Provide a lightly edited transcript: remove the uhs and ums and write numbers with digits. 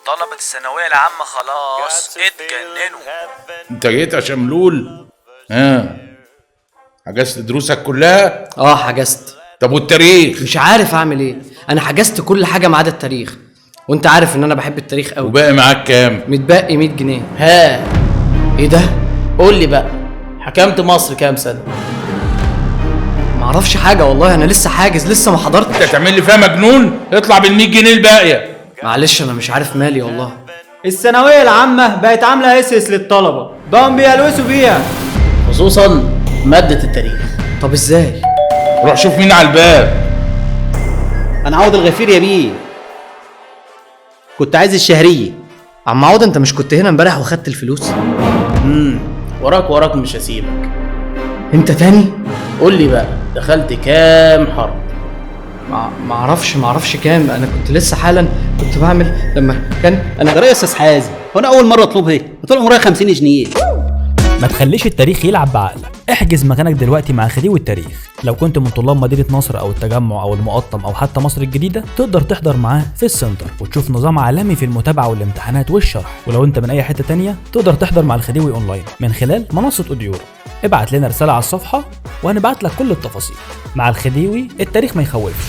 طلبة الثانوية العامة خلاص اتجننوا. انت جيت يا شملول؟ حجزت دروسك كلها؟ حجزت. طب والتاريخ؟ مش عارف اعمل ايه، انا حجزت كل حاجه ما عدا التاريخ، وانت عارف ان انا بحب التاريخ قوي. وباقي معاك كام؟ متبقي 100 جنيه. ايه ده؟ قول لي بقى، حكمت مصر كام سنه؟ معرفش حاجه والله، انا لسه حاجز، لسه ما حضرتش. انت تعمل لي فيها مجنون؟ اطلع بال100 جنيه الباقيه. معلش انا مش عارف مالي والله. الثانوية العامة بقت عاملة اسس للطلبة، بقوا بيلوثوا بيها، خصوصا ماده التاريخ. طب ازاي؟ روح شوف مين على الباب. انا عوض الغفير يا بيه، كنت عايز الشهريه. عم عوض، انت مش كنت هنا امبارح وخدت الفلوس؟ وراك مش هسيبك. انت تاني؟ قول لي بقى، دخلت كام حرب؟ معرفش كام، انا كنت لسه حالا كنت بعمل لما كان انا جرايه يا استاذ حازم، وانا اول مره اطلبها ايه؟ طول عمري 50 جنيه. ما تخليش التاريخ يلعب بعقلك، احجز مكانك دلوقتي مع خديوي التاريخ. لو كنت من طلاب مدينة نصر او التجمع او المقطم او حتى مصر الجديدة، تقدر تحضر معاه في السنتر وتشوف نظام عالمي في المتابعة والامتحانات والشرح. ولو انت من اي حتة تانية، تقدر تحضر مع الخديوي اونلاين من خلال منصة اوديورو. ابعت لنا رسالة على الصفحة وهنبعت لك كل التفاصيل. مع الخديوي التاريخ ما يخوفش.